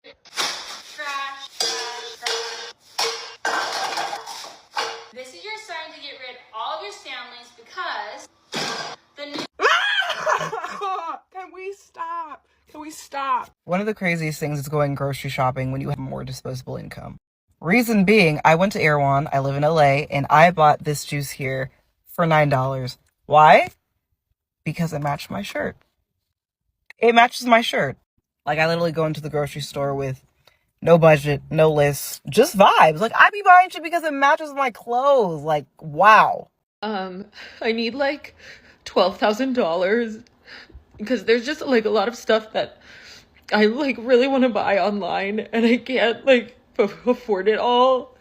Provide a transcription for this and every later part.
Trash, trash, trash. This is your sign to get rid of all of your Stanleys because the new Can we stop? Can we stop? One of the craziest things is going grocery shopping when you have more disposable income. Reason being, I went to Erewhon, I live in LA, and I bought this juice here for $9. Why? Because it matched my shirt. It matches my shirt. Like, I literally go into the grocery store with no budget, no list, just vibes. Like, I be buying shit because it matches my clothes. Like, wow. I need like $12,000 because there's just like a lot of stuff that I like really want to buy online and I can't like afford it all.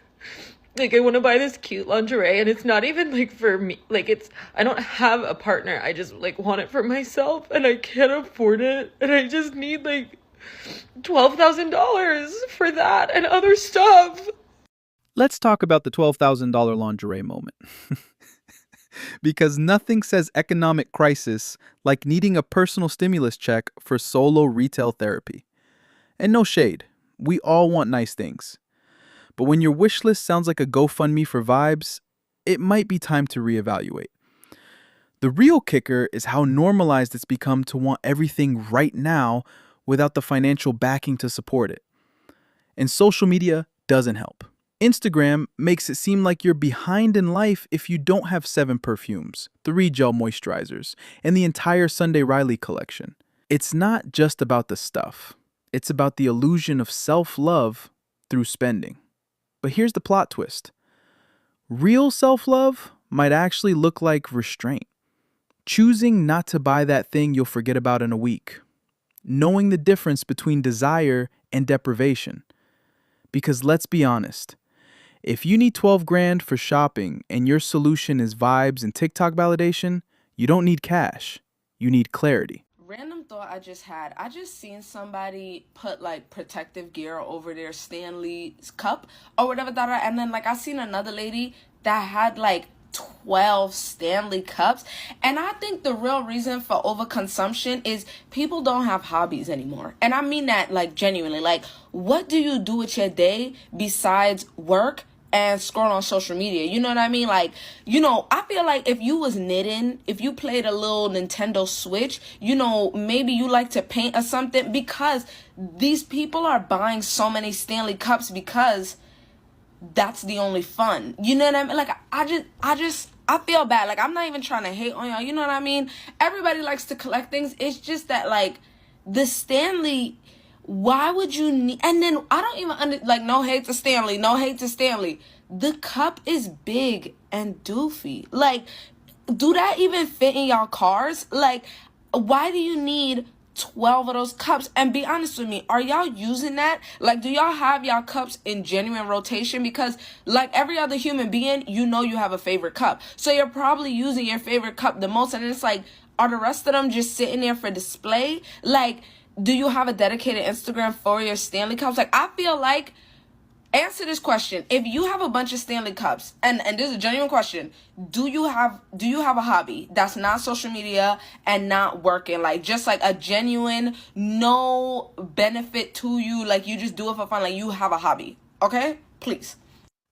Like I want to buy this cute lingerie and it's not even like for me. Like I don't have a partner. I just like want it for myself and I can't afford it. And I just need like $12,000 for that and other stuff. Let's talk about the $12,000 lingerie moment. Because nothing says economic crisis like needing a personal stimulus check for solo retail therapy. And no shade, we all want nice things. But when your wish list sounds like a GoFundMe for vibes, it might be time to reevaluate. The real kicker is how normalized it's become to want everything right now without the financial backing to support it. And social media doesn't help. Instagram makes it seem like you're behind in life if you don't have 7 perfumes, 3 gel moisturizers, and the entire Sunday Riley collection. It's not just about the stuff. It's about the illusion of self-love through spending. But here's the plot twist. Real self-love might actually look like restraint. Choosing not to buy that thing you'll forget about in a week. Knowing the difference between desire and deprivation. Because let's be honest, if you need 12 grand for shopping and your solution is vibes and TikTok validation, you don't need cash. You need clarity. Random thought I just had. I just seen somebody put like protective gear over their Stanley's cup or whatever that, and then like I seen another lady that had like 12 Stanley cups. And I think the real reason for overconsumption is people don't have hobbies anymore. And I mean that like genuinely. Like, what do you do with your day besides work and scroll on social media? You know what I mean? Like, you know, I feel like if you was knitting, if you played a little Nintendo Switch, you know, maybe you like to paint or something, because these people are buying so many Stanley cups because that's the only fun. You know what I mean? Like, I feel bad. Like, I'm not even trying to hate on y'all. You know what I mean? Everybody likes to collect things. It's just that, like, the Stanley, why would you need, and then I don't even like, no hate to Stanley, no hate to Stanley. The cup is big and doofy. Like, do that even fit in y'all cars? Like, why do you need 12 of those cups? And be honest with me, are y'all using that? Like, do y'all have y'all cups in genuine rotation? Because like every other human being, you know you have a favorite cup. So you're probably using your favorite cup the most. And it's like, are the rest of them just sitting there for display? Like, do you have a dedicated Instagram for your Stanley cups? Like, I feel like, answer this question. If you have a bunch of Stanley cups, and this is a genuine question, do you have a hobby that's not social media and not working? Like, just like a genuine, no benefit to you, like you just do it for fun, like you have a hobby. Okay? Please.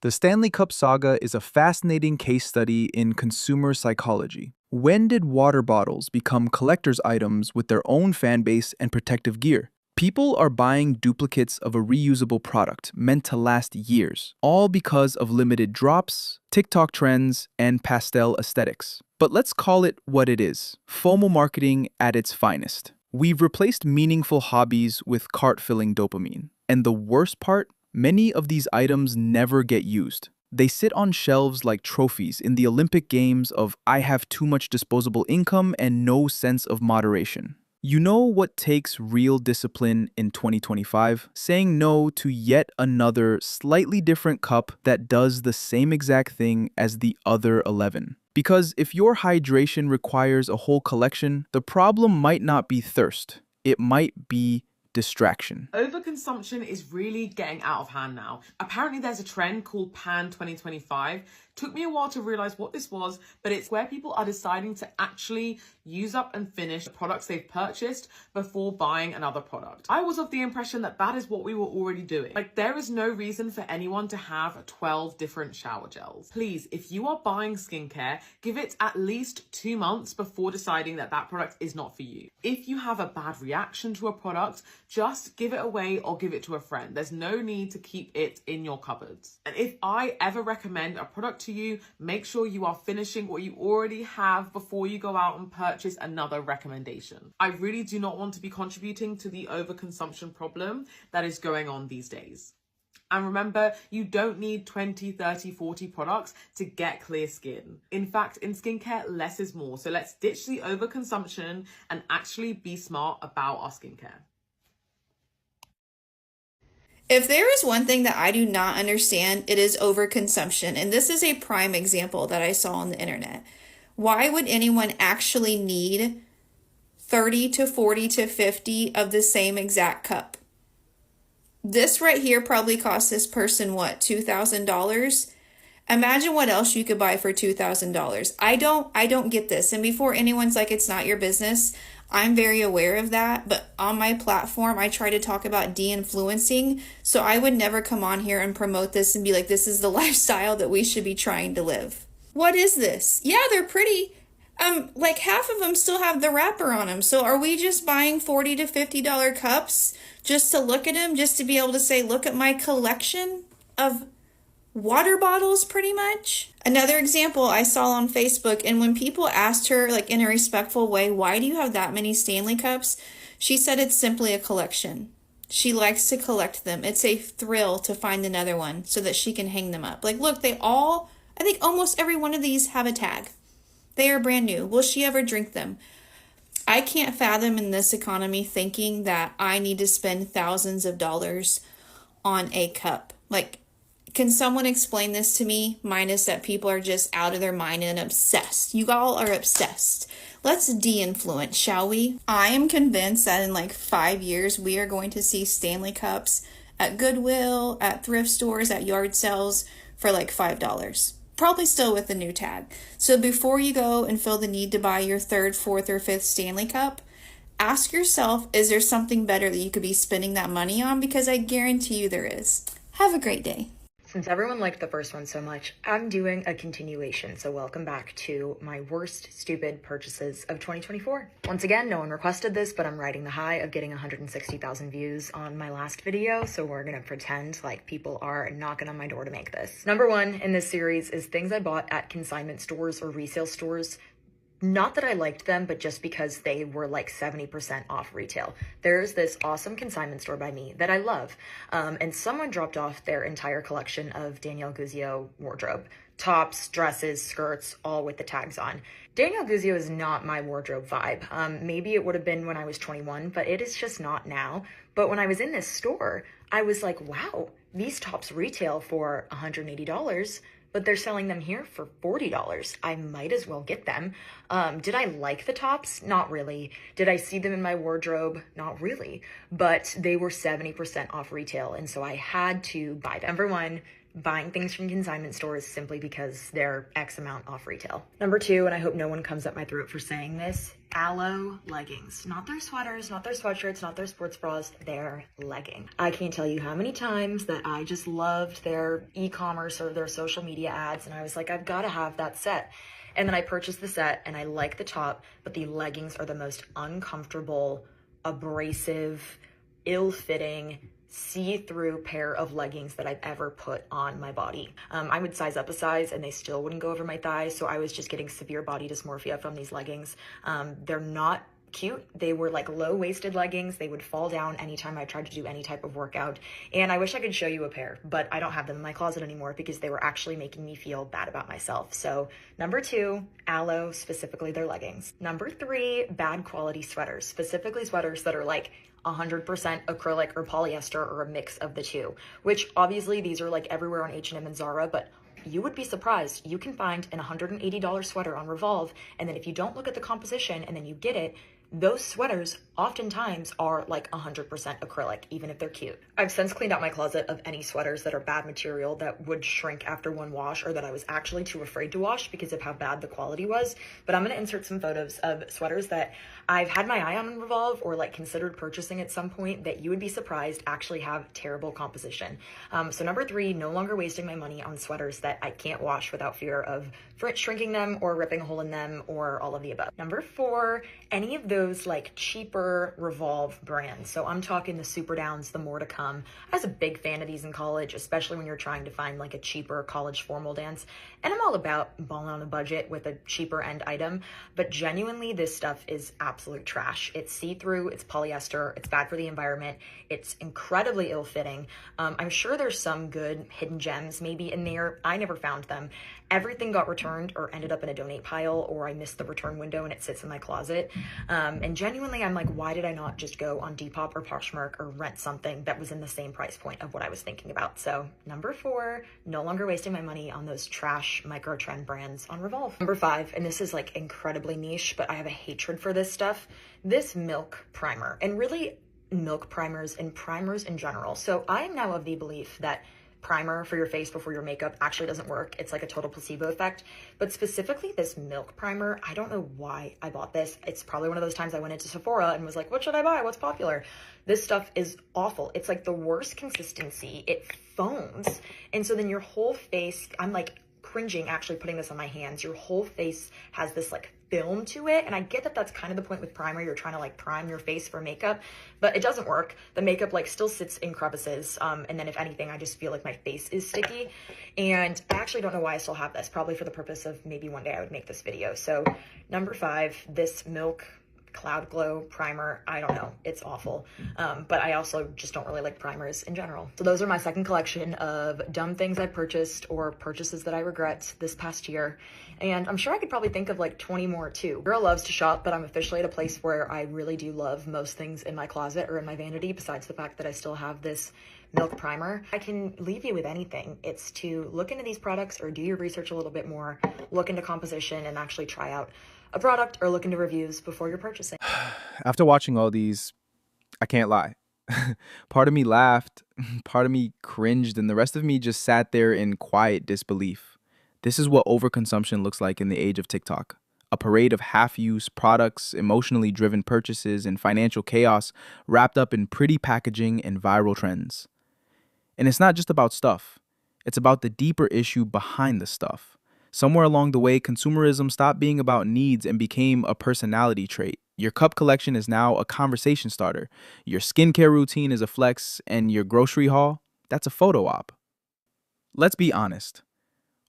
The Stanley Cup saga is a fascinating case study in consumer psychology. When did water bottles become collector's items with their own fan base and protective gear? People are buying duplicates of a reusable product meant to last years, all because of limited drops, TikTok trends, and pastel aesthetics. But let's call it what it is: FOMO marketing at its finest. We've replaced meaningful hobbies with cart-filling dopamine. And the worst part? Many of these items never get used. They sit on shelves like trophies in the Olympic Games of I have too much disposable income and no sense of moderation. You know what takes real discipline in 2025? Saying no to yet another slightly different cup that does the same exact thing as the other 11. Because if your hydration requires a whole collection, the problem might not be thirst. It might be distraction. Overconsumption is really getting out of hand now. Apparently there's a trend called Pan 2025. Took me a while to realize what this was, but it's where people are deciding to actually use up and finish the products they've purchased before buying another product. I was of the impression that that is what we were already doing. Like, there is no reason for anyone to have 12 different shower gels. Please, if you are buying skincare, give it at least 2 months before deciding that that product is not for you. If you have a bad reaction to a product, just give it away or give it to a friend. There's no need to keep it in your cupboards. And if I ever recommend a product to you, make sure you are finishing what you already have before you go out and purchase another recommendation. I really do not want to be contributing to the overconsumption problem that is going on these days. And remember, you don't need 20, 30, 40 products to get clear skin. In fact, in skincare, less is more. So let's ditch the overconsumption and actually be smart about our skincare. If there is one thing that I do not understand, it is overconsumption. And this is a prime example that I saw on the internet. Why would anyone actually need 30 to 40 to 50 of the same exact cup? This right here probably cost this person, what, $2,000? Imagine what else you could buy for $2,000. I don't get this. And before anyone's like, it's not your business, I'm very aware of that. But on my platform, I try to talk about de-influencing. So I would never come on here and promote this and be like, this is the lifestyle that we should be trying to live. What is this? Yeah, they're pretty. Like half of them still have the wrapper on them. So are we just buying $40 to $50 cups just to look at them, just to be able to say, look at my collection of water bottles, pretty much? Another example I saw on Facebook, and when people asked her, like in a respectful way, why do you have that many Stanley cups? She said it's simply a collection. She likes to collect them. It's a thrill to find another one so that she can hang them up. Like, look, I think almost every one of these have a tag. They are brand new. Will she ever drink them? I can't fathom in this economy thinking that I need to spend thousands of dollars on a cup. Like, can someone explain this to me? Minus that people are just out of their mind and obsessed. You all are obsessed. Let's de-influence, shall we? I am convinced that in like 5 years, we are going to see Stanley cups at Goodwill, at thrift stores, at yard sales for like $5. Probably still with the new tag. So before you go and feel the need to buy your 3rd, 4th, or 5th Stanley Cup, ask yourself, is there something better that you could be spending that money on? Because I guarantee you there is. Have a great day. Since everyone liked the first one so much, I'm doing a continuation, so welcome back to my worst stupid purchases of 2024. Once again, no one requested this, but I'm riding the high of getting 160,000 views on my last video, so we're gonna pretend like people are knocking on my door to make this. Number 1 in this series is things I bought at consignment stores or resale stores. Not that I liked them, but just because they were like 70% off retail. There's this awesome consignment store by me that I love. And someone dropped off their entire collection of Danielle Guzio wardrobe. Tops, dresses, skirts, all with the tags on. Danielle Guzio is not my wardrobe vibe. Maybe it would have been when I was 21, but it is just not now. But when I was in this store, I was like, wow, these tops retail for $180. But they're selling them here for $40. I might as well get them. Did I like the tops? Not really. Did I see them in my wardrobe? Not really. But they were 70% off retail, and so I had to buy them. Number 1, buying things from consignment stores simply because they're X amount off retail. Number 2, and I hope no one comes up my throat for saying this, Aloe leggings. Not their sweaters, not their sweatshirts, not their sports bras, their legging. I can't tell you how many times that I just loved their e-commerce or their social media ads, and I was like, I've got to have that set. And then I purchased the set, and I like the top, but the leggings are the most uncomfortable, abrasive, ill-fitting, see-through pair of leggings that I've ever put on my body. I would size up a size and they still wouldn't go over my thighs, so I was just getting severe body dysmorphia from these leggings. They're not cute. They were like low-waisted leggings. They would fall down anytime I tried to do any type of workout, and I wish I could show you a pair, but I don't have them in my closet anymore because they were actually making me feel bad about myself. So number 2, Aloe, specifically their leggings. Number 3, bad quality sweaters, specifically sweaters that are like 100% acrylic or polyester or a mix of the two, which obviously these are like everywhere on H&M and Zara, but you would be surprised. You can find an $180 sweater on Revolve, and then if you don't look at the composition and then you get it, those sweaters oftentimes are like 100% acrylic, even if they're cute. I've since cleaned out my closet of any sweaters that are bad material that would shrink after one wash, or that I was actually too afraid to wash because of how bad the quality was. But I'm gonna insert some photos of sweaters that I've had my eye on Revolve, or like considered purchasing at some point, that you would be surprised actually have terrible composition. So number 3, no longer wasting my money on sweaters that I can't wash without fear of shrinking them or ripping a hole in them, or all of the above. Number 4, any of those like cheaper Revolve brands. So I'm talking the Super Downs, the More to Come. I was a big fan of these in college, especially when you're trying to find like a cheaper college formal dance. And I'm all about balling on a budget with a cheaper end item, but genuinely this stuff is absolute trash. It's see-through, it's polyester, it's bad for the environment, it's incredibly ill-fitting. I'm sure there's some good hidden gems maybe in there. I never found them. Everything got returned or ended up in a donate pile, or I missed the return window and it sits in my closet. And genuinely, I'm like, why did I not just go on Depop or Poshmark or rent something that was in the same price point of what I was thinking about? So number 4, no longer wasting my money on those trash micro trend brands on Revolve. Number 5, and this is like incredibly niche, but I have a hatred for this stuff, this milk primer, and really milk primers and primers in general. So I am now of the belief that primer for your face before your makeup actually doesn't work. It's like a total placebo effect. But specifically this milk primer, I don't know why I bought this. It's probably one of those times I went into Sephora and was like, what should I buy? What's popular? This stuff is awful. It's like the worst consistency. It foams. And so then your whole face, I'm like cringing actually putting this on my hands. Your whole face has this like film to it, and I get that that's kind of the point with primer. You're trying to like prime your face for makeup, but it doesn't work. The makeup like still sits in crevices, and then if anything, I just feel like my face is sticky. And I actually don't know why I still have this, probably for the purpose of maybe one day I would make this video. So number 5, this Milk Cloud Glow primer, I don't know, it's awful. But I also just don't really like primers in general. So those are my second collection of dumb things I purchased or purchases that I regret this past year. And I'm sure I could probably think of like 20 more too. Girl loves to shop, but I'm officially at a place where I really do love most things in my closet or in my vanity, besides the fact that I still have this Milk primer. I can leave you with anything. It's to look into these products or do your research a little bit more, look into composition, and actually try out a product or look into reviews before you're purchasing. After watching all these, I can't lie. Part of me laughed, part of me cringed, and the rest of me just sat there in quiet disbelief. This is what overconsumption looks like in the age of TikTok. A parade of half-use products, emotionally driven purchases, and financial chaos wrapped up in pretty packaging and viral trends. And it's not just about stuff. It's about the deeper issue behind the stuff. Somewhere along the way, consumerism stopped being about needs and became a personality trait. Your cup collection is now a conversation starter. Your skincare routine is a flex, and your grocery haul, that's a photo op. Let's be honest.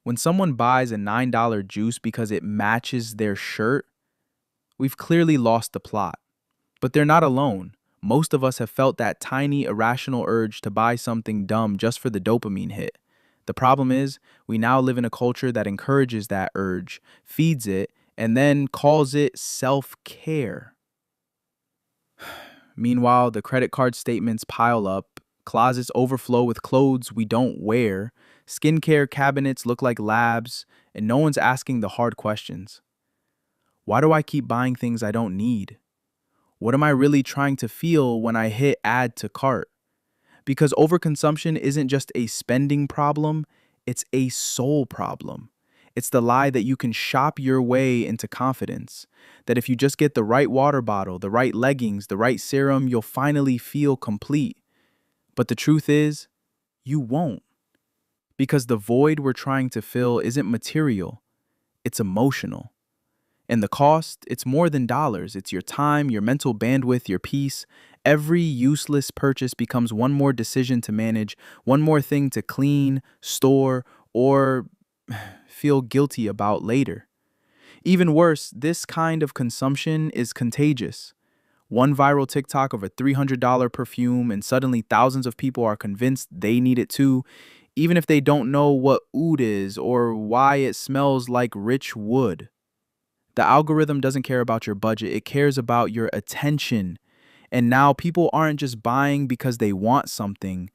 When someone buys a $9 juice because it matches their shirt, we've clearly lost the plot. But they're not alone. Most of us have felt that tiny irrational urge to buy something dumb just for the dopamine hit. The problem is, we now live in a culture that encourages that urge, feeds it, and then calls it self-care. Meanwhile, the credit card statements pile up, closets overflow with clothes we don't wear, skincare cabinets look like labs, and no one's asking the hard questions. Why do I keep buying things I don't need? What am I really trying to feel when I hit add to cart? Because overconsumption isn't just a spending problem, it's a soul problem. It's the lie that you can shop your way into confidence, that if you just get the right water bottle, the right leggings, the right serum, you'll finally feel complete. But the truth is, you won't. Because the void we're trying to fill isn't material, it's emotional. And the cost, it's more than dollars. It's your time, your mental bandwidth, your peace. Every useless purchase becomes one more decision to manage, one more thing to clean, store, or feel guilty about later. Even worse, this kind of consumption is contagious. One viral TikTok of a $300 perfume, and suddenly thousands of people are convinced they need it too, even if they don't know what oud is or why it smells like rich wood. The algorithm doesn't care about your budget, it cares about your attention. And now people aren't just buying because they want something,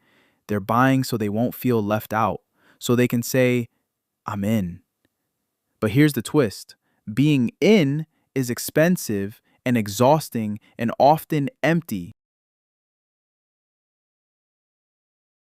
they're buying so they won't feel left out, so they can say, I'm in. But here's the twist. Being in is expensive and exhausting and often empty